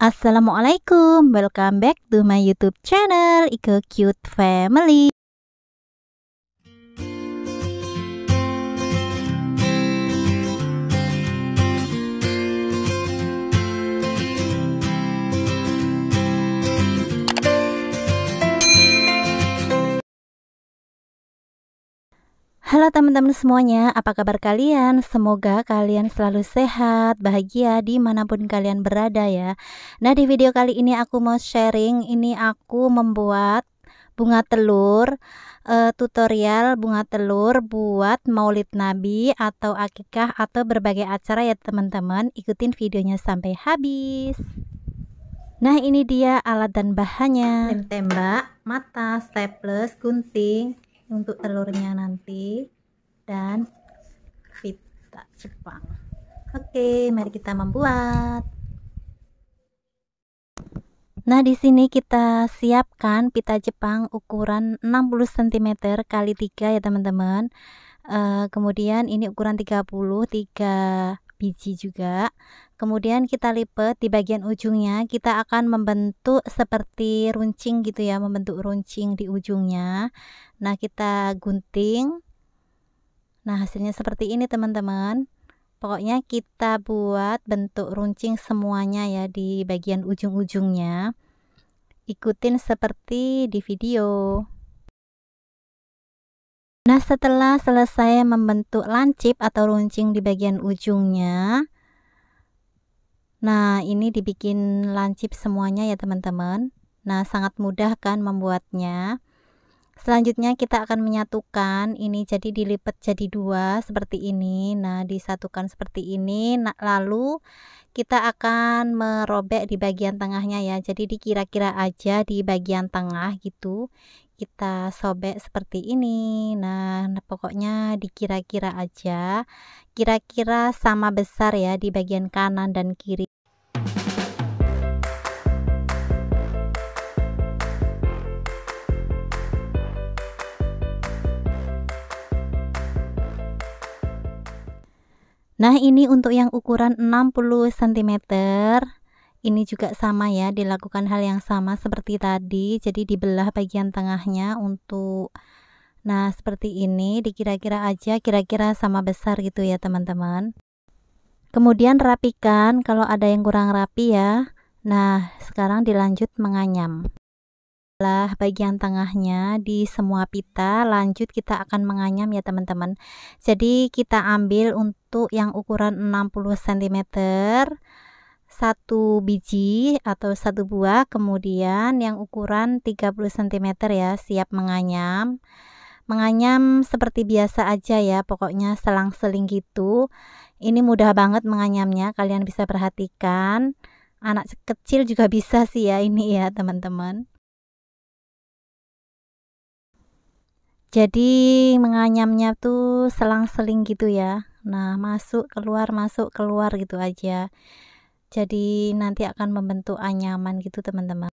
Assalamualaikum, welcome back to my YouTube channel Iko Cute Family. Halo teman-teman semuanya, apa kabar kalian? Semoga kalian selalu sehat, bahagia dimanapun kalian berada ya. Nah, di video kali ini aku mau sharing, ini aku membuat bunga telur, tutorial bunga telur buat Maulid Nabi atau akikah atau berbagai acara ya teman-teman. Ikutin videonya sampai habis. Nah, ini dia alat dan bahannya: lem tembak, mata, staples, gunting untuk telurnya nanti, dan pita Jepang. Oke, mari kita membuat. Nah, di sini kita siapkan pita Jepang ukuran 60 cm kali 3 ya teman-teman. Kemudian ini ukuran 3 biji juga. Kemudian kita lipat di bagian ujungnya, kita akan membentuk seperti runcing gitu ya, membentuk runcing di ujungnya. Nah, kita gunting. Nah, hasilnya seperti ini teman-teman. Pokoknya kita buat bentuk runcing semuanya ya di bagian ujung-ujungnya. Ikutin seperti di video. Nah, setelah selesai membentuk lancip atau runcing di bagian ujungnya, nah ini dibikin lancip semuanya ya teman-teman. Nah, sangat mudah kan membuatnya. Selanjutnya kita akan menyatukan ini, jadi dilipat jadi dua seperti ini. Nah, disatukan seperti ini. Nah, lalu kita akan merobek di bagian tengahnya ya, jadi dikira-kira aja di bagian tengah gitu, kita sobek seperti ini. Nah, pokoknya dikira-kira aja, kira-kira sama besar ya di bagian kanan dan kiri. Nah, ini untuk yang ukuran 60 cm. Ini juga sama ya, dilakukan hal yang sama seperti tadi. Jadi dibelah bagian tengahnya untuk, nah seperti ini, dikira-kira aja kira-kira sama besar gitu ya teman-teman. Kemudian rapikan kalau ada yang kurang rapi ya. Nah, sekarang dilanjut menganyam. Setelah bagian tengahnya di semua pita, lanjut kita akan menganyam ya teman-teman. Jadi kita ambil untuk yang ukuran 60 cm satu biji atau satu buah, kemudian yang ukuran 30 cm ya, siap menganyam. Menganyam seperti biasa aja ya, pokoknya selang-seling gitu. Ini mudah banget menganyamnya, kalian bisa perhatikan. Anak kecil juga bisa sih ya ini ya teman-teman. Jadi menganyamnya tuh selang-seling gitu ya. Nah, masuk keluar gitu aja. Jadi nanti akan membentuk anyaman gitu teman-teman.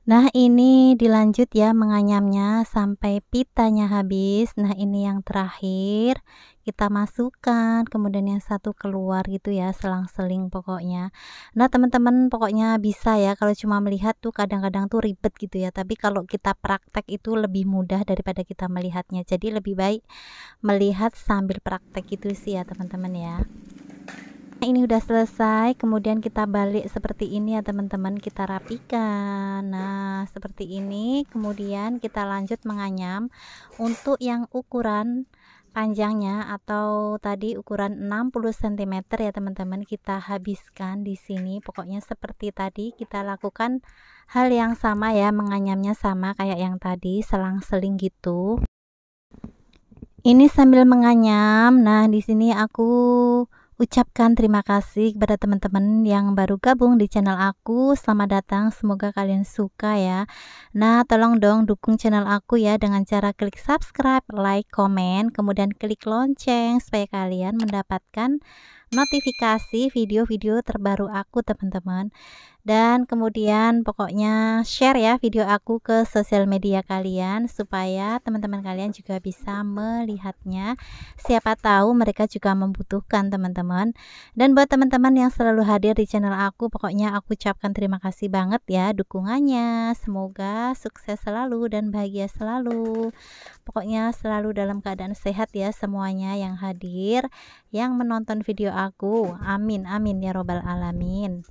Nah, ini dilanjut ya menganyamnya sampai pitanya habis. Nah, ini yang terakhir kita masukkan, kemudian yang satu keluar gitu ya, selang-seling pokoknya. Nah, teman-teman pokoknya bisa ya, kalau cuma melihat tuh kadang-kadang tuh ribet gitu ya, tapi kalau kita praktek itu lebih mudah daripada kita melihatnya. Jadi lebih baik melihat sambil praktek gitu sih ya teman-teman ya. Ini udah selesai, kemudian kita balik seperti ini ya teman-teman, kita rapikan. Nah, seperti ini, kemudian kita lanjut menganyam. Untuk yang ukuran panjangnya atau tadi ukuran 60 cm ya teman-teman, kita habiskan di sini. Pokoknya seperti tadi kita lakukan hal yang sama ya, menganyamnya sama kayak yang tadi, selang-seling gitu. Ini sambil menganyam. Nah, di sini aku ucapkan terima kasih kepada teman-teman yang baru gabung di channel aku. Selamat datang, semoga kalian suka ya. Nah, tolong dong dukung channel aku ya dengan cara klik subscribe, like, komen, kemudian klik lonceng supaya kalian mendapatkan notifikasi video-video terbaru aku teman-teman. Dan kemudian pokoknya share ya video aku ke sosial media kalian supaya teman-teman kalian juga bisa melihatnya. Siapa tahu mereka juga membutuhkan teman-teman. Dan buat teman-teman yang selalu hadir di channel aku, pokoknya aku ucapkan terima kasih banget ya dukungannya. Semoga sukses selalu dan bahagia selalu. Pokoknya selalu dalam keadaan sehat ya semuanya yang hadir, yang menonton video aku. Amin amin ya robbal alamin.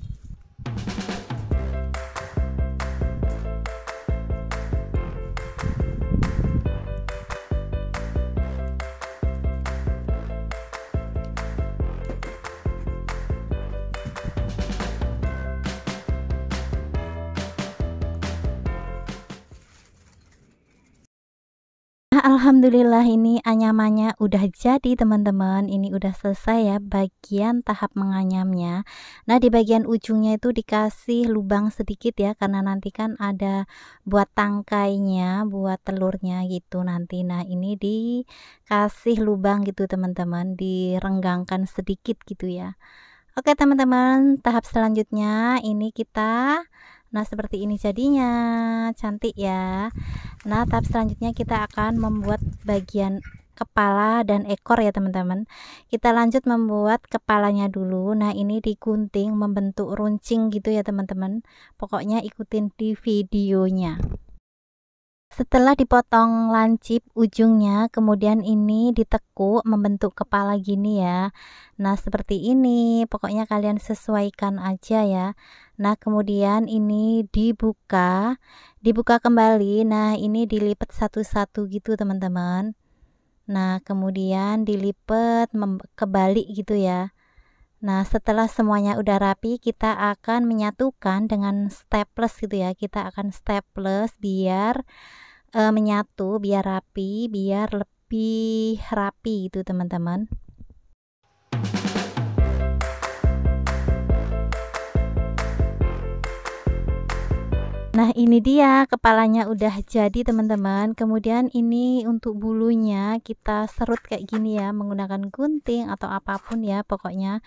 Alhamdulillah ini anyamannya udah jadi teman-teman. Ini udah selesai ya bagian tahap menganyamnya. Nah di bagian ujungnya itu dikasih lubang sedikit ya, karena nanti kan ada buat tangkainya, buat telurnya gitu nanti. Nah ini dikasih lubang gitu teman-teman, direnggangkan sedikit gitu ya. Oke teman-teman, tahap selanjutnya ini kita, nah seperti ini jadinya, cantik ya. Nah tahap selanjutnya kita akan membuat bagian kepala dan ekor ya teman-teman. Kita lanjut membuat kepalanya dulu. Nah ini digunting membentuk runcing gitu ya teman-teman, pokoknya ikutin di videonya. Setelah dipotong lancip ujungnya, kemudian ini ditekuk membentuk kepala gini ya. Nah seperti ini, pokoknya kalian sesuaikan aja ya. Nah kemudian ini dibuka kembali. Nah ini dilipat satu-satu gitu teman-teman. Nah kemudian dilipat kebalik gitu ya. Nah setelah semuanya udah rapi, kita akan menyatukan dengan staples gitu ya. Kita akan staples biar menyatu, biar rapi, biar lebih rapi itu teman-teman. Nah ini dia kepalanya udah jadi teman-teman. Kemudian ini untuk bulunya kita serut kayak gini ya, menggunakan gunting atau apapun ya pokoknya,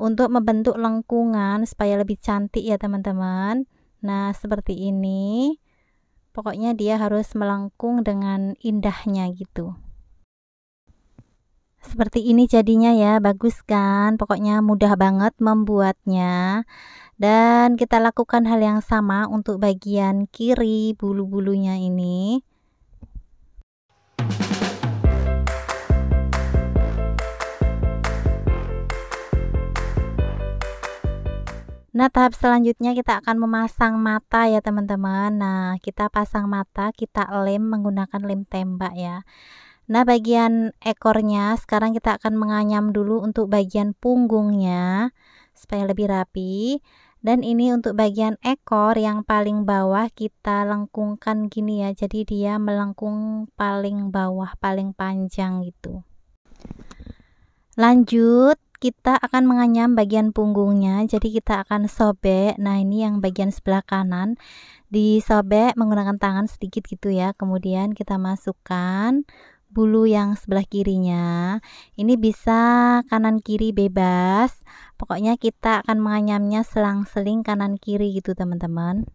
untuk membentuk lengkungan supaya lebih cantik ya teman-teman. Nah seperti ini, pokoknya dia harus melengkung dengan indahnya gitu. Seperti ini jadinya ya, bagus kan? Pokoknya mudah banget membuatnya. Dan kita lakukan hal yang sama untuk bagian kiri bulu-bulunya ini. Nah tahap selanjutnya kita akan memasang mata ya teman-teman. Nah kita pasang mata, kita lem menggunakan lem tembak ya. Nah bagian ekornya sekarang kita akan menganyam dulu untuk bagian punggungnya supaya lebih rapi. Dan ini untuk bagian ekor yang paling bawah kita lengkungkan gini ya, jadi dia melengkung paling bawah, paling panjang gitu. Lanjut kita akan menganyam bagian punggungnya, jadi kita akan sobek. Nah ini yang bagian sebelah kanan disobek menggunakan tangan sedikit gitu ya, kemudian kita masukkan bulu yang sebelah kirinya. Ini bisa kanan kiri bebas, pokoknya kita akan menganyamnya selang-seling kanan kiri gitu teman-teman.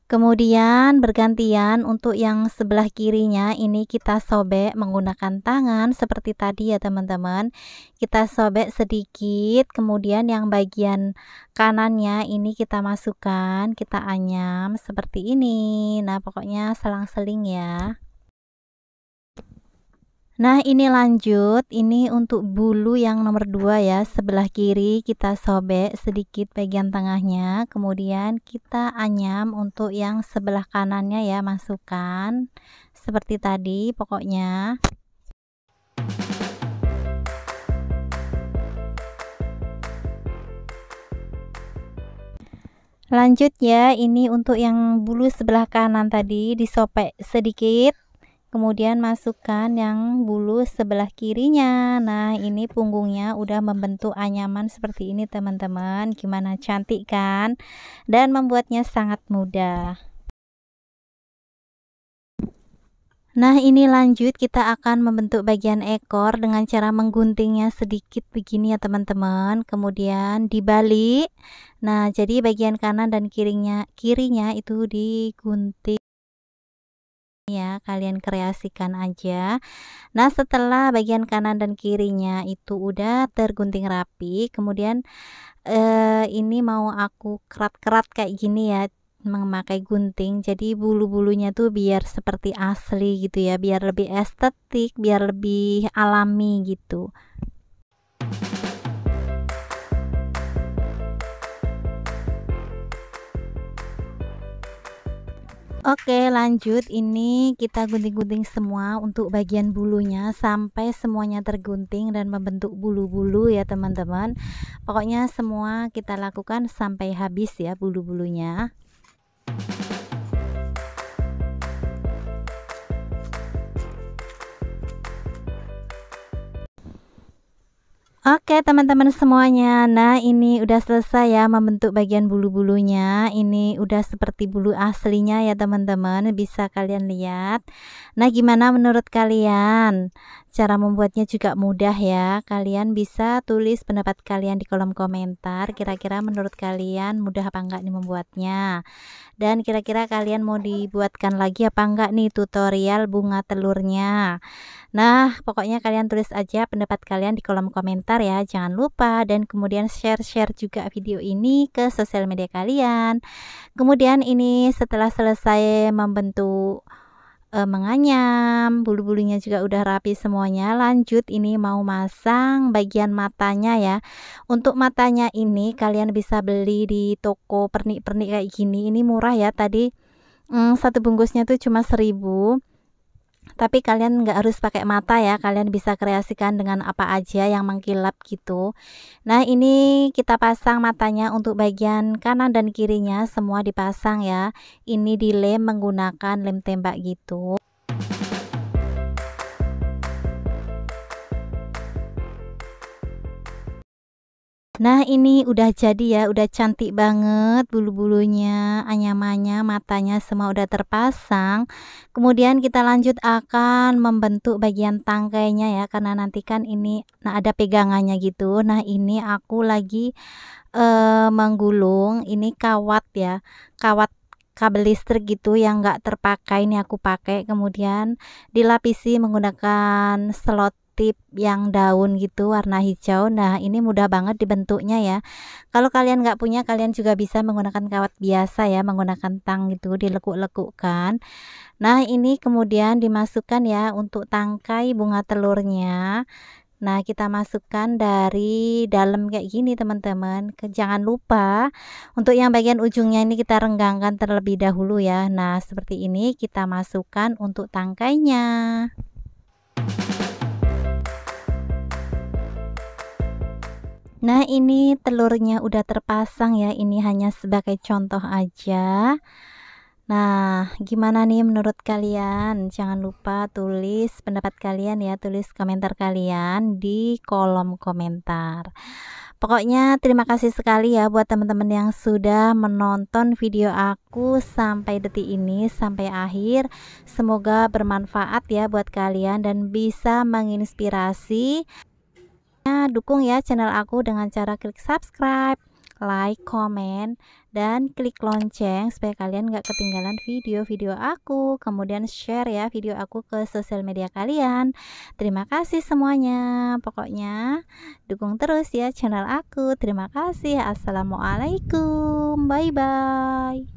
Kemudian bergantian untuk yang sebelah kirinya ini kita sobek menggunakan tangan seperti tadi ya teman-teman. Kita sobek sedikit, kemudian yang bagian kanannya ini kita masukkan, kita anyam seperti ini. Nah pokoknya selang-seling ya. Nah ini lanjut, ini untuk bulu yang nomor 2 ya, sebelah kiri kita sobek sedikit bagian tengahnya, kemudian kita anyam untuk yang sebelah kanannya ya, masukkan seperti tadi pokoknya. Lanjut ya, ini untuk yang bulu sebelah kanan tadi disobek sedikit, kemudian masukkan yang bulu sebelah kirinya. Nah ini punggungnya udah membentuk anyaman seperti ini teman-teman. Gimana, cantik kan? Dan membuatnya sangat mudah. Nah, ini lanjut kita akan membentuk bagian ekor dengan cara mengguntingnya sedikit begini ya teman-teman, kemudian dibalik. Nah, jadi bagian kanan dan kirinya itu digunting ya, kalian kreasikan aja. Nah, setelah bagian kanan dan kirinya itu udah tergunting rapi, kemudian ini mau aku kerat-kerat kayak gini ya, memakai gunting. Jadi bulu-bulunya tuh biar seperti asli gitu ya, biar lebih estetik, biar lebih alami gitu. Oke, lanjut. Ini kita gunting-gunting semua untuk bagian bulunya sampai semuanya tergunting dan membentuk bulu-bulu ya, teman-teman. Pokoknya semua kita lakukan sampai habis ya bulu-bulunya. Oke teman-teman semuanya, nah ini udah selesai ya membentuk bagian bulu-bulunya. Ini udah seperti bulu aslinya ya teman-teman, bisa kalian lihat. Nah, gimana menurut kalian? Cara membuatnya juga mudah ya. Kalian bisa tulis pendapat kalian di kolom komentar. Kira-kira menurut kalian mudah apa enggak nih membuatnya? Dan kira-kira kalian mau dibuatkan lagi apa enggak nih tutorial bunga telurnya? Nah, pokoknya kalian tulis aja pendapat kalian di kolom komentar ya, jangan lupa, dan kemudian share-share juga video ini ke sosial media kalian. Kemudian ini setelah selesai membentuk menganyam, bulu-bulunya juga udah rapi semuanya, lanjut ini mau masang bagian matanya ya. Untuk matanya ini kalian bisa beli di toko pernik-pernik kayak gini, ini murah ya, tadi satu bungkusnya tuh cuma 1.000. Tapi kalian nggak harus pakai mata ya, kalian bisa kreasikan dengan apa aja yang mengkilap gitu. Nah, ini kita pasang matanya untuk bagian kanan dan kirinya semua dipasang ya. Ini dilem menggunakan lem tembak gitu. Nah, ini udah jadi ya, udah cantik banget bulu-bulunya, anyamannya, matanya semua udah terpasang. Kemudian kita lanjut akan membentuk bagian tangkainya ya, karena nanti kan ini nah ada pegangannya gitu. Nah, ini aku lagi menggulung ini kawat ya, kawat kabel listrik gitu yang enggak terpakai, ini aku pakai, kemudian dilapisi menggunakan selotip yang daun gitu warna hijau. Nah, ini mudah banget dibentuknya ya. Kalau kalian nggak punya, kalian juga bisa menggunakan kawat biasa ya, menggunakan tang gitu, dilekuk-lekukkan. Nah, ini kemudian dimasukkan ya untuk tangkai bunga telurnya. Nah, kita masukkan dari dalam kayak gini teman-teman. Jangan lupa untuk yang bagian ujungnya ini kita renggangkan terlebih dahulu ya. Nah, seperti ini kita masukkan untuk tangkainya. Nah, ini telurnya udah terpasang ya, ini hanya sebagai contoh aja. Nah, gimana nih menurut kalian? Jangan lupa tulis pendapat kalian ya, tulis komentar kalian di kolom komentar. Pokoknya terima kasih sekali ya buat teman-teman yang sudah menonton video aku sampai detik ini, sampai akhir. Semoga bermanfaat ya buat kalian dan bisa menginspirasi. Dukung ya channel aku dengan cara klik subscribe, like, komen, dan klik lonceng supaya kalian gak ketinggalan video-video aku. Kemudian share ya video aku ke sosial media kalian. Terima kasih semuanya. Pokoknya dukung terus ya channel aku. Terima kasih. Assalamualaikum. Bye bye.